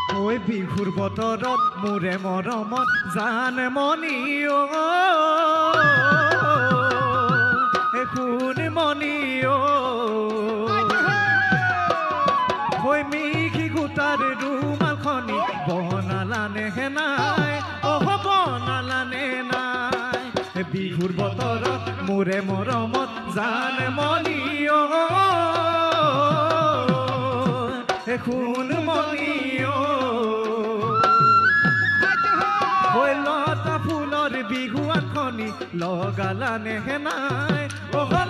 ঐ বিহুৰ বতৰত মোৰে মৰমত জান মনি কোন মনি ঐ মিহি গোটাৰ ৰুমালখনি বনালানে নাই বনালানে নাই বিহুৰ বতৰত মোৰে মৰমত জান মনি কোন মনি লতা ফুলৰ বিহুৱাখনি লগালানে নাই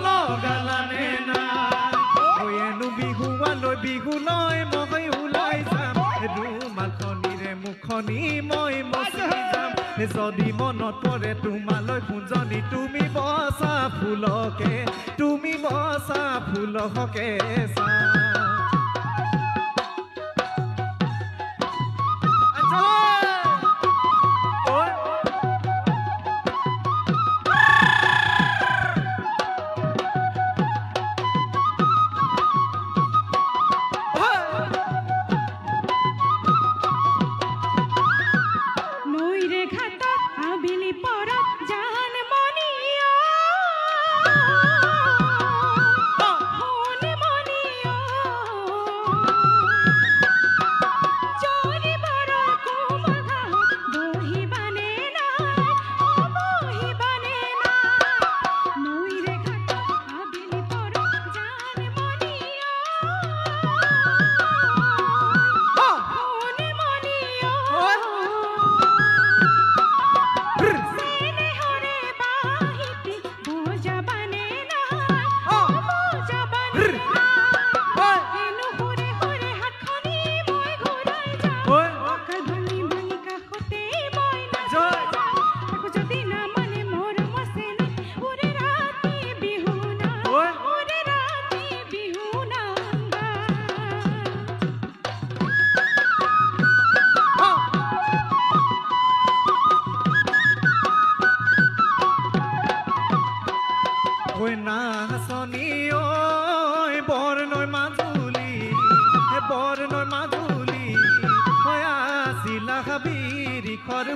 লগালানে নাই এনো বিহুৱালৈ বিহুলৈ মই ওলাই যাম ৰুমালখনিৰে মুখনি মই মচি যাম যদি মনত পৰে তোমালৈ কুঞ্জনি তুমি বচা ফুলকে চা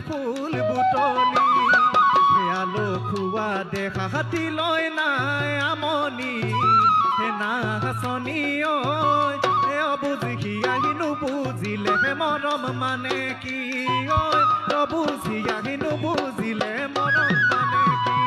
ফুল বুটলি আলো খুৱা দেখা হাতী লৈ নাই আমনি নাচনি অবুজি আহিনো বুজিলে মৰম মানে কি অবুজি আহিনো বুজিলে মৰম মানে কি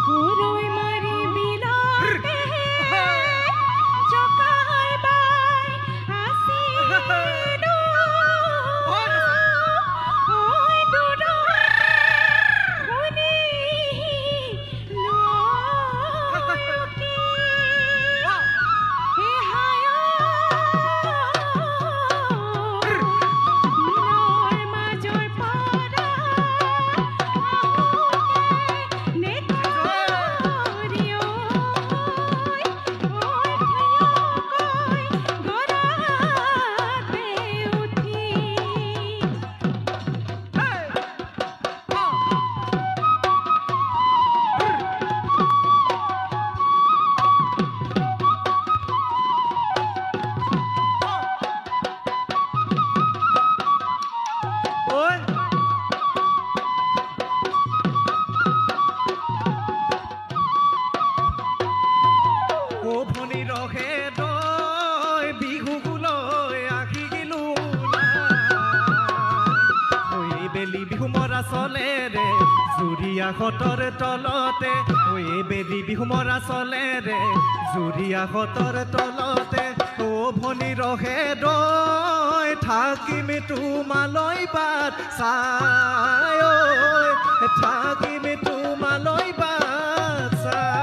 Guru Mari Bila ভনী ৰহে দৈ বিহুলৈ আহি গিলো বেলি বিহু মৰা চলে ৰে জুৰিয়া হতৰ তলতে বেলি বিহু মৰা চলে ৰে জুৰিয়া হতৰ তলতে ভনী ৰহে দৈ থাকিম তোমালৈ বাট চাই থাকিম তোমালৈ বাট চাই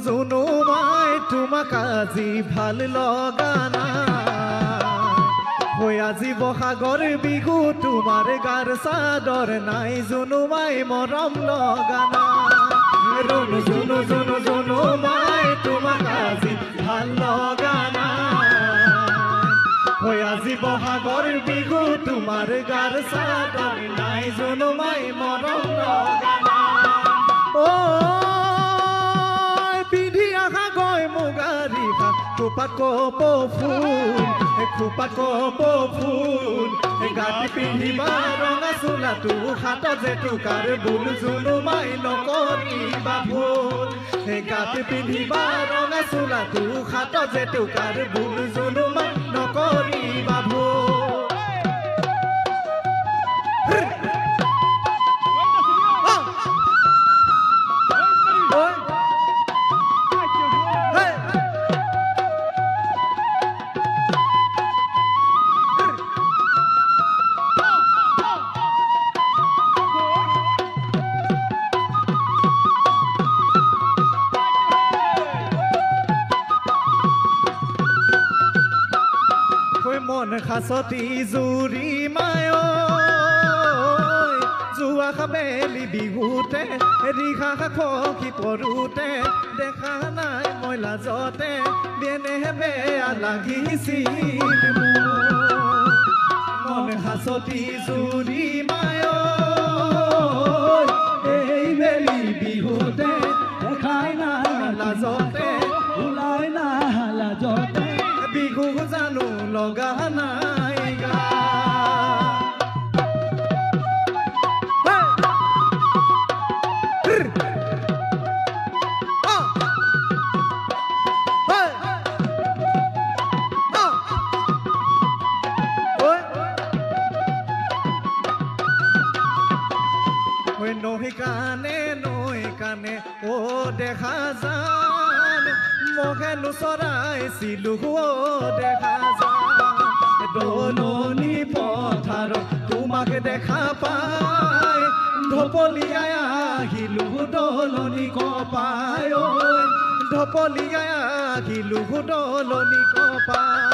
জুনু মাই তোমাক আজি ভাল লগা নাই আজি বহাগৰ বিহু তোমাৰ গাৰ চাদৰ নাই জুনু মাই মৰম লগা নাই জুনু মাই তোমাক আজি ভাল লগা নাই আজি বহাগৰ বিহু তোমাৰ গাৰ চাদৰ নাই জুনু মাই মৰম লগা নাই খোপাত কপৌ ফুল গাঁঠি পিন্ধিবা ৰঙা চোলাটো হাতত জেতুকাৰ বুল জুনু মাই নকৰিবা ভুল গাঁঠি পিন্ধিবা ৰঙা চোলাটো হাতত জেতুকাৰ বুল জুনু মাই নকৰিবা ভুল মন খাচতি জুৰি মায় যোৱা খাবেলি বিহুতে ৰিহা খি পৰোতে দেখা নাই মই লাজতে বেনে বেয়া লাগিছিল মন খাচতি জুৰি মায় এই বেলি বিহুতে দেখাই নাই লাজতে ওলাই না লাজতে বিহু জানো লগা নাই গা নৈ কানে ও দেখা যান মহেনো চৰাইছিলো ও দেখা যান দলনি পথাৰত তোমাক দেখা পাই ঢপলিয়াই আহিলো দলনি কপাই ঢপলিয়াই আহিলো দলনি কপাই